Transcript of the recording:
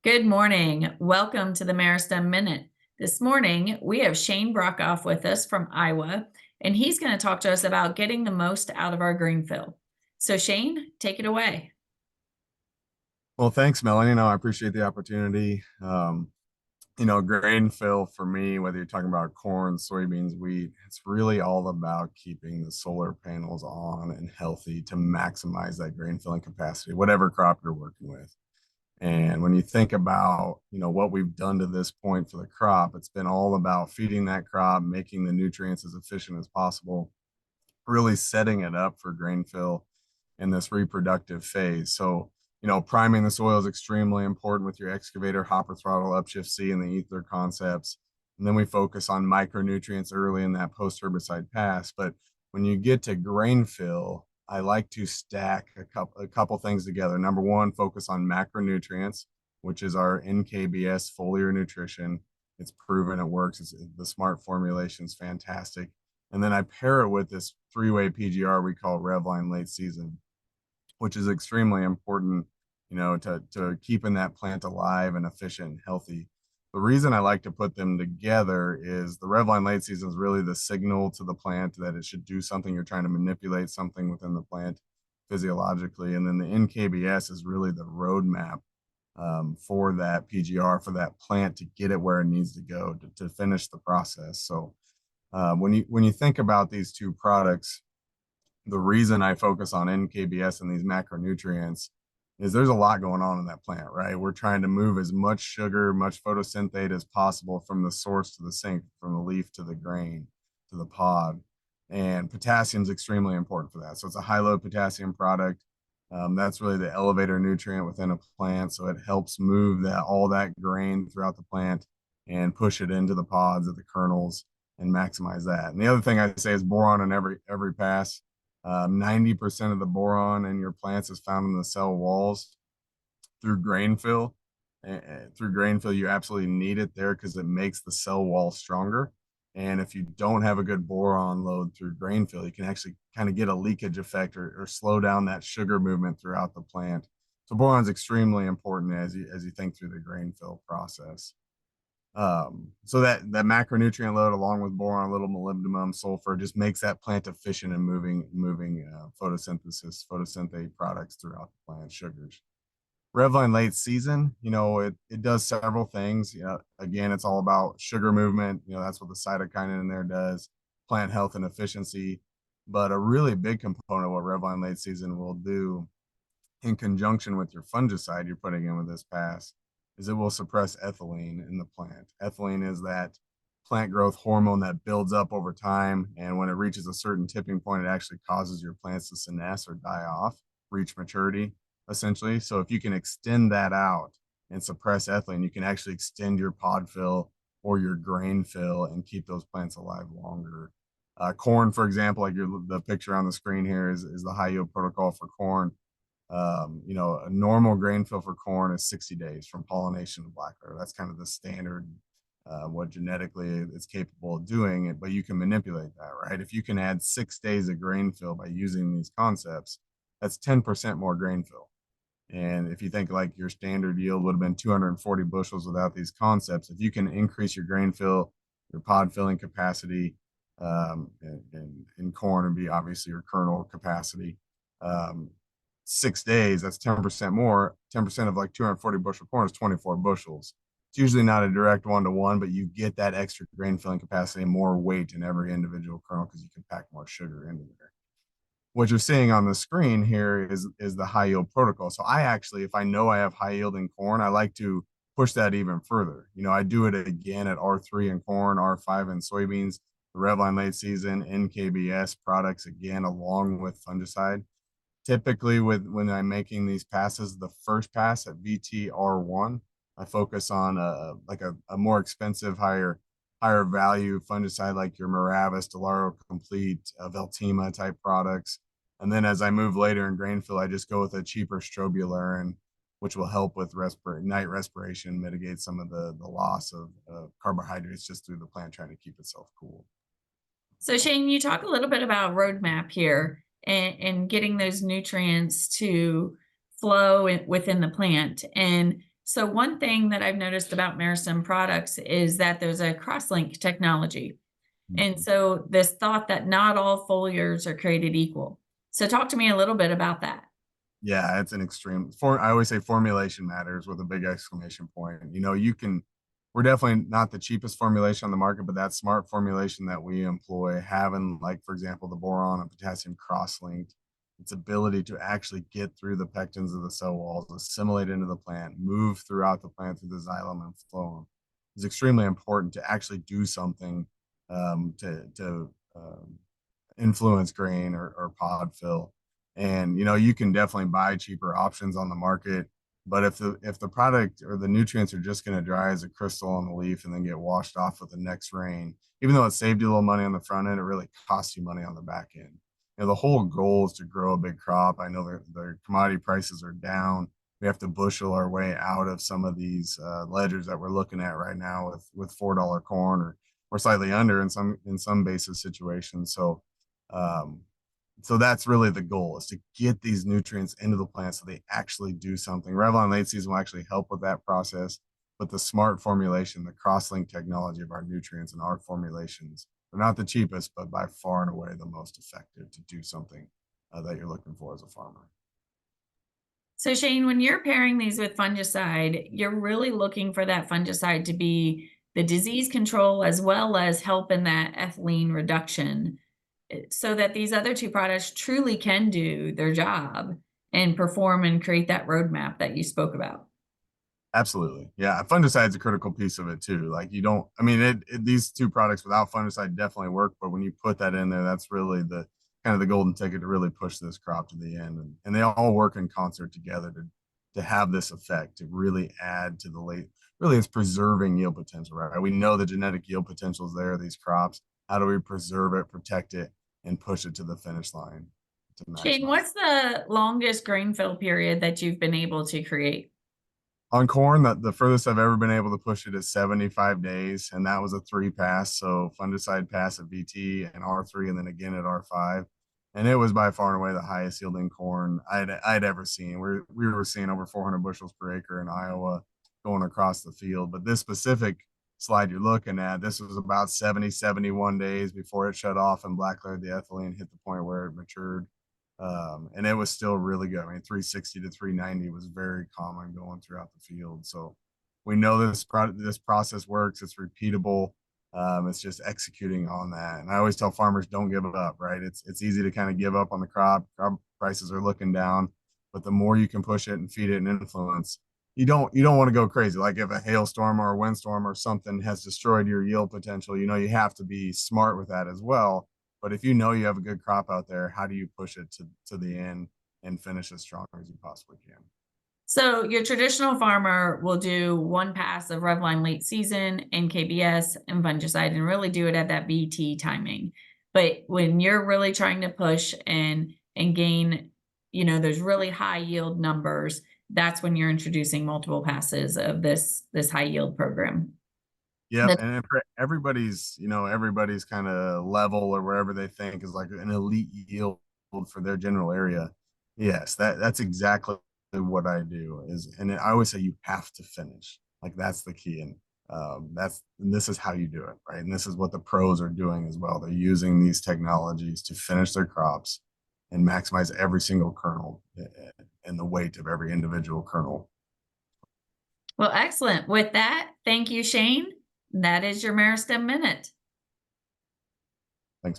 Good morning. Welcome to the Meristem Minute. This morning, we have Shane Brockhoff with us from Iowa, and he's going to talk to us about getting the most out of our green fill. So Shane, take it away. Well, thanks, Melanie. No, I appreciate the opportunity. Grain fill for me, whether you're talking about corn, soybeans, wheat, it's really all about keeping the solar panels on and healthy to maximize that grain filling capacity, whatever crop you're working with. And when you think about, what we've done to this point for the crop, it's been all about feeding that crop, making the nutrients as efficient as possible, really setting it up for grain fill in this reproductive phase. So, priming the soil is extremely important with your excavator, hopper throttle, upshift C, and the ether concepts. And then we focus on micronutrients early in that post herbicide pass. But when you get to grain fill, I like to stack a couple things together. Number one, focus on macronutrients, which is our NKB-S foliar nutrition. It's proven it works. The smart formulation is fantastic. And then I pair it with this three-way PGR we call REVLINE late season, which is extremely important, to keeping that plant alive and efficient and healthy. The reason I like to put them together is the REVLINE late season is really the signal to the plant that it should do something. You're trying to manipulate something within the plant physiologically. And then the NKBS is really the roadmap for that PGR, for that plant to get it where it needs to go to finish the process. So when you think about these two products, the reason I focus on NKBS and these macronutrients is there's a lot going on in that plant, right? We're trying to move as much sugar, much photosynthate as possible from the source to the sink, from the leaf to the grain to the pod. And potassium is extremely important for that. So it's a high load potassium product. That's really the elevator nutrient within a plant. So it helps move all that grain throughout the plant and push it into the pods of the kernels and maximize that. And the other thing I say is boron in every pass. 90% of the boron in your plants is found in the cell walls through grain fill. Through grain fill, you absolutely need it there because it makes the cell wall stronger. And if you don't have a good boron load through grain fill, you can actually kind of get a leakage effect or slow down that sugar movement throughout the plant. So boron is extremely important as you think through the grain fill process. So that macronutrient load, along with boron, a little molybdenum, sulfur, just makes that plant efficient in moving photosynthate products throughout the plant, sugars. REVLINE late season, it does several things. Again, it's all about sugar movement. That's what the cytokinin in there does, plant health and efficiency. But a really big component of what REVLINE late season will do in conjunction with your fungicide you're putting in with this pass is it will suppress ethylene in the plant. Ethylene is that plant growth hormone that builds up over time. And when it reaches a certain tipping point, it actually causes your plants to senesce or die off, reach maturity, essentially. So if you can extend that out and suppress ethylene, you can actually extend your pod fill or your grain fill and keep those plants alive longer. Corn, for example, like the picture on the screen here is the high yield protocol for corn. A normal grain fill for corn is 60 days from pollination to black layer. That's kind of the standard, what genetically it's capable of doing it, but you can manipulate that, right? If you can add 6 days of grain fill by using these concepts, that's 10% more grain fill. And if you think like your standard yield would have been 240 bushels without these concepts, if you can increase your grain fill, your pod filling capacity, in corn would be obviously your kernel capacity. 6 days, that's 10% more. 10% of like 240 bushel corn is 24 bushels. It's usually not a direct one-to-one, but you get that extra grain filling capacity and more weight in every individual kernel because you can pack more sugar into there. What you're seeing on the screen here is the high yield protocol. So I actually, if I know I have high yield in corn, I like to push that even further. I do it again at R3 in corn, R5 in soybeans, the REVLINE late season, NKB-S products again, along with fungicide. Typically when I'm making these passes, the first pass at VTR1, I focus on a more expensive, higher value fungicide like your Moravis, Delaro Complete, Veltima type products. And then as I move later in grain fill, I just go with a cheaper strobilurin, which will help with night respiration, mitigate some of the loss of carbohydrates just through the plant trying to keep itself cool. So Shane, you talk a little bit about roadmap here and getting those nutrients to flow within the plant. And So one thing that I've noticed about Meristem products is that there's a crosslink technology. And Mhm. so this thought that not all foliars are created equal. So talk to me a little bit about that. Yeah, it's an extreme for I always say formulation matters with a big exclamation point. We're definitely not the cheapest formulation on the market, but that smart formulation that we employ, having like, for example, the boron and potassium cross-linked, its ability to actually get through the pectins of the cell walls, assimilate into the plant, move throughout the plant through the xylem and phloem is extremely important to actually do something to influence grain or pod fill. And you can definitely buy cheaper options on the market, but if the product or the nutrients are just going to dry as a crystal on the leaf and then get washed off with the next rain, even though it saved you a little money on the front end, it really costs you money on the back end. The whole goal is to grow a big crop. I know the commodity prices are down. We have to bushel our way out of some of these ledgers that we're looking at right now with $4 corn or slightly under in some basis situations. Um, so that's really the goal, is to get these nutrients into the plant so they actually do something. REVLINE late season will actually help with that process, but the smart formulation, the cross-link technology of our nutrients and our formulations are not the cheapest, but by far and away the most effective to do something that you're looking for as a farmer. So Shane, when you're pairing these with fungicide, you're really looking for that fungicide to be the disease control as well as help in that ethylene reduction, so that these other two products truly can do their job and perform and create that roadmap that you spoke about. Absolutely. Yeah. Fungicide is a critical piece of it too. Like you don't, I mean, these two products without fungicide definitely work, but when you put that in there, that's really the kind of the golden ticket to really push this crop to the end. And they all work in concert together to have this effect, to really add to the late, really it's preserving yield potential, right? We know the genetic yield potential is there, these crops. How do we preserve it, protect it, and push it to the finish line to Shane, maximize? what's the longest grain fill period that you've been able to create? On corn, the furthest I've ever been able to push it is 75 days, and that was a 3 pass. So fungicide pass at VT and R3, and then again at R5, and it was by far and away the highest yielding corn I'd ever seen. We were seeing over 400 bushels per acre in Iowa going across the field. But this specific slide you're looking at, this was about 70, 71 days before it shut off and blacklead the ethylene hit the point where it matured. And it was still really good. I mean, 360 to 390 was very common going throughout the field. So we know this process works. It's repeatable. It's just executing on that. And I always tell farmers, don't give up. Right? It's easy to kind of give up on the crop. Crop prices are looking down, but the more you can push it and feed it and influence, you don't want to go crazy. Like if a hailstorm or a windstorm or something has destroyed your yield potential, you have to be smart with that as well. But if you know you have a good crop out there, how do you push it to the end and finish as strong as you possibly can? So your traditional farmer will do one pass of Revline late season, NKB-S, and fungicide, and really do it at that BT timing. But when you're really trying to push and gain, those really high yield numbers, that's when you're introducing multiple passes of this high yield program. Yep, That's and for everybody's kind of level or wherever they think is like an elite yield for their general area. Yes, that's exactly what I do and I always say you have to finish. Like that's the key, and this is how you do it, right? And this is what the pros are doing as well. They're using these technologies to finish their crops and maximize every single kernel and the weight of every individual kernel. well, excellent. With that, thank you, Shane. That is your Meristem Minute.